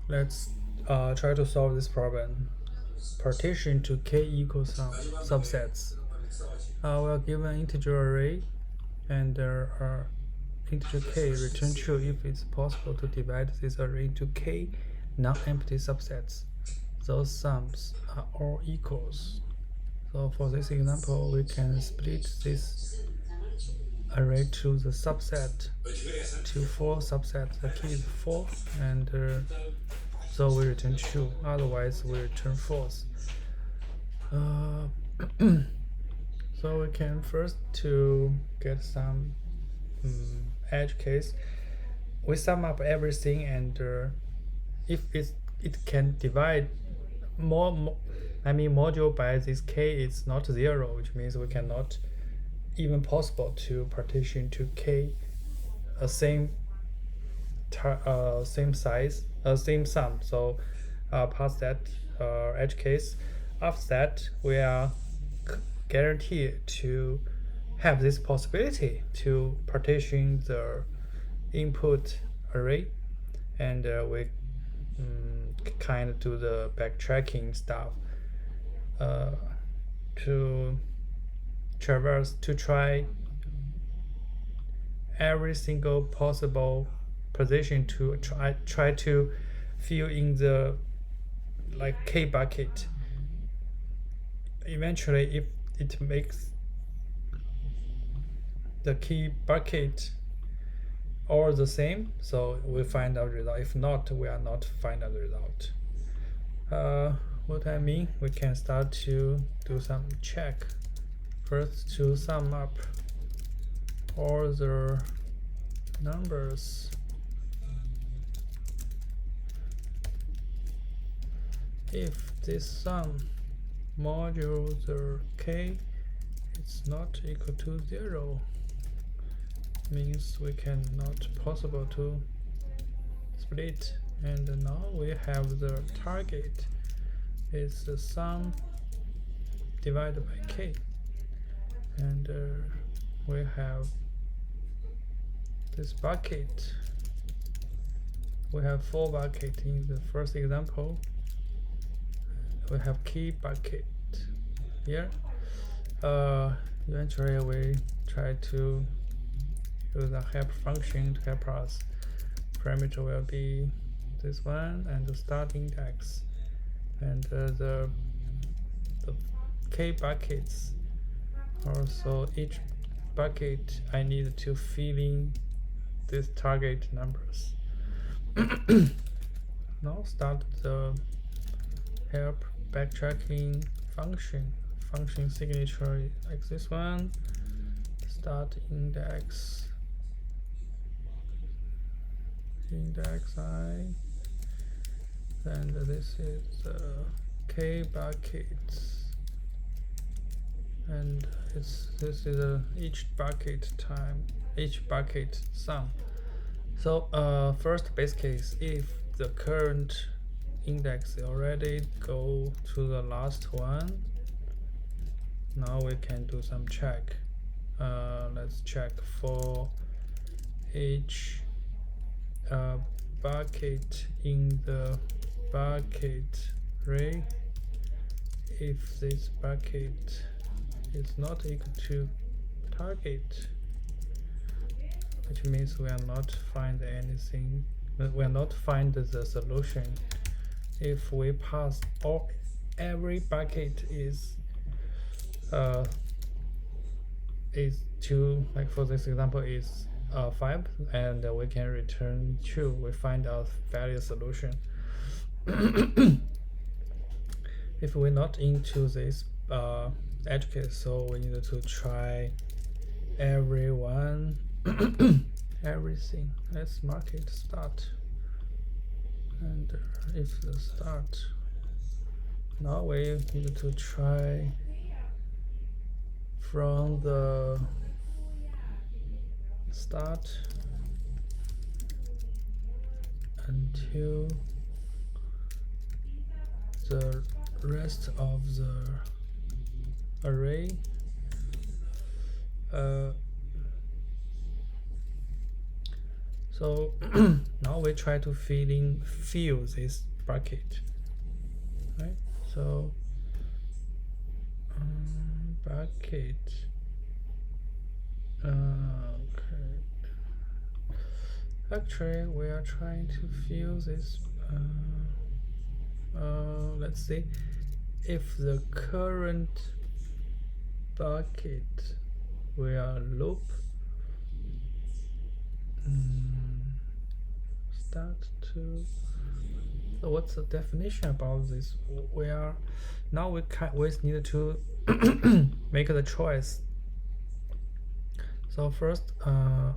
Let's try to solve this problem. Partition to k equals some subsets. We're given integer array, and there are integer k return true if it's possible to divide this array into k non-empty subsets. Those sums are all equals. So for this example, we can split this array to the subset to 4 subsets. The key is 4, and so we return true. Otherwise, we return false. So we can first to get some edge case. We sum up everything, and if it can divide module by this k is not 0, which means we cannot even possible to partition to k same size, same sum. So past that edge case. After that, we are guaranteed to have this possibility to partition the input array, and we kind of do the backtracking stuff to traverse, to try every single possible position to try to fill in the k bucket. Eventually, if it makes the key bucket all the same, so we find out result. If not, we are not find out result. What I mean, we can start to do some check. First, to sum up all the numbers. If this sum modulo the k is not equal to 0, means we cannot possible to split. And now we have the target is the sum divided by k, and we have this bucket. We have 4 buckets in the first example. We have key bucket here. Eventually, we try to use a help function to help us. Parameter will be this one, and the start index, and the k buckets. Also, each bucket I need to fill in these target numbers. Now start the help backtracking function. Function signature like this one. Start index I, and this is k buckets, and this is each bucket time each bucket sum. So first base case, if the current index already go to the last one, now we can do some check. Let's check for each bucket in the bucket array. If this bucket is not equal to target, which means we are not find anything, we are not find the solution. If we pass every bucket is two, like for this example is 5, and we can return 2. We find a valid solution. If we're not into this edge case, so we need to try everything. Let's mark it start, and if the start, now we need to try from the start until the rest of the array. So now we try to fill this bucket, right? So bucket. Okay. Actually, we are trying to fill this. Let's see if the current bucket will loop. Start to. So what's the definition about this? We need to make the choice. So first, I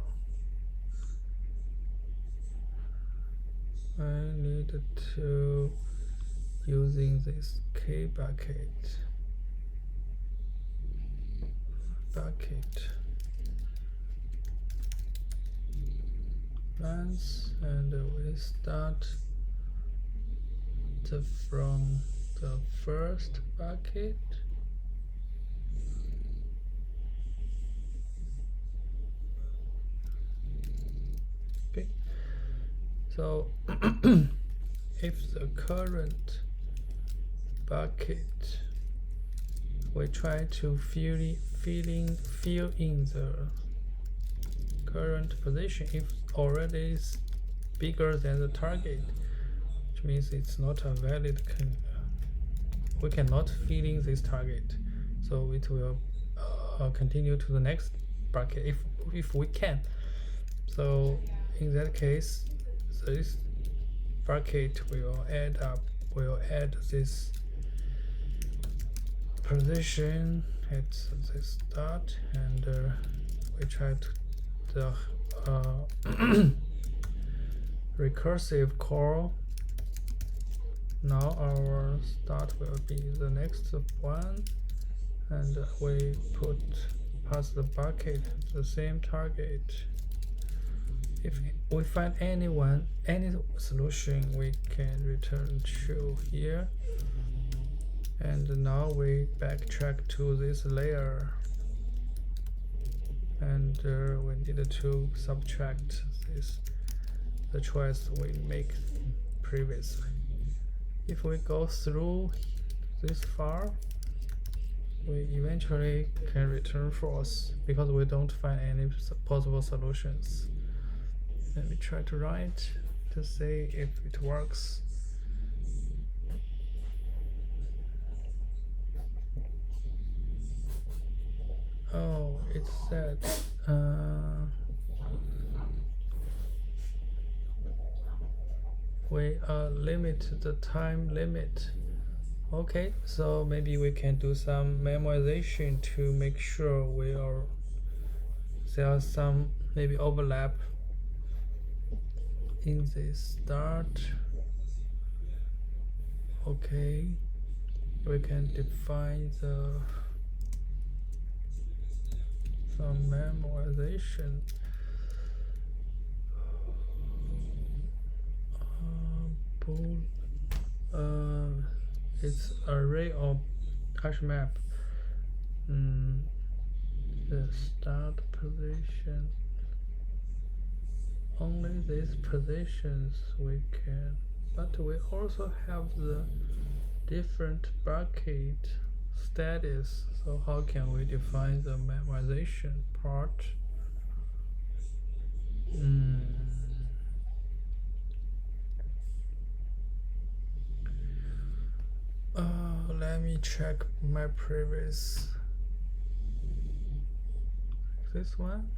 need to using this k bucket length, and we start from the first bucket. Okay, so if the current bucket, we try to fill in the current position. If already is bigger than the target, which means it's not a valid we cannot fill in this target, so it will continue to the next bucket if we can. So in that case, this bucket will add this position at the start, and we try to the recursive call. Now our start will be the next one, and we pass the bucket the same target. If we find any solution, we can return true here. And now we backtrack to this layer, and we need to subtract the choice we make previously. If we go through this far, we eventually can return false because we don't find any possible solutions. Let me try to run it to see if it works. Oh, it said we limit the time limit. Okay, so maybe we can do some memorization to make sure there are some maybe overlap in the start. Okay, we can define some memorization. It's array of hash map. The start position. Only these positions we can, but we also have the different bucket status. So how can we define the memorization part? Let me check my previous. This one.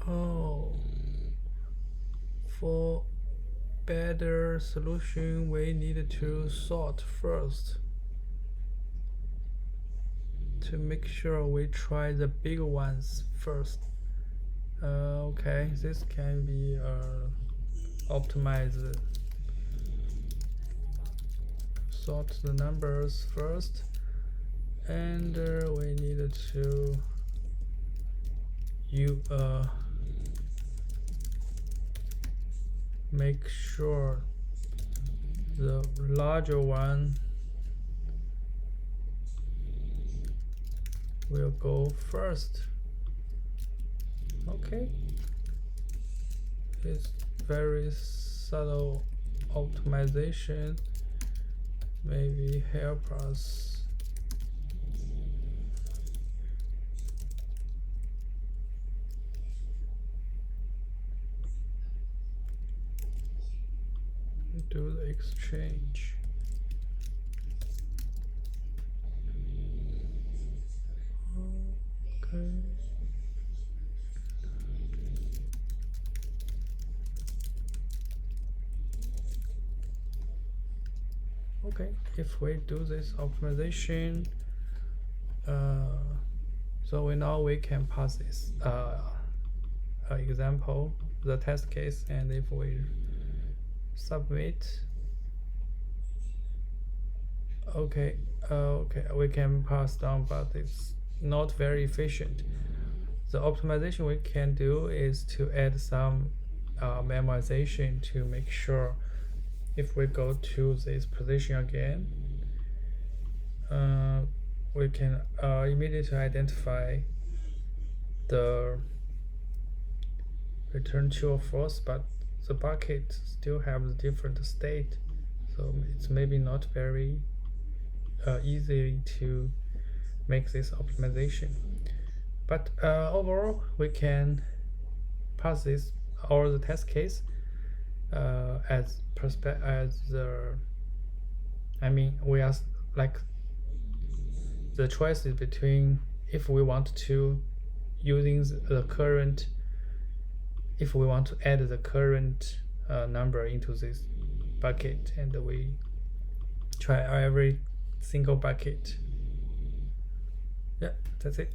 Oh, for better solution, we need to sort first to make sure we try the big ones first. Okay, this can be optimized. Sort the numbers first, and we need to make sure the larger one will go first. Okay, it's very subtle optimization, maybe help us do the exchange. Okay. Okay, if we do this optimization, so we can pass this example, the test case, and if we submit, okay, we can pass down, but it's not very efficient. The optimization we can do is to add some memorization to make sure if we go to this position again, we can immediately identify the return true or false, but the bucket still have a different state, so it's maybe not very easy to make this optimization. But overall, we can pass this or the test case we are like the choice is between if we want to using the current, if we want to add the current number into this bucket, and we try every single bucket. Yeah, that's it.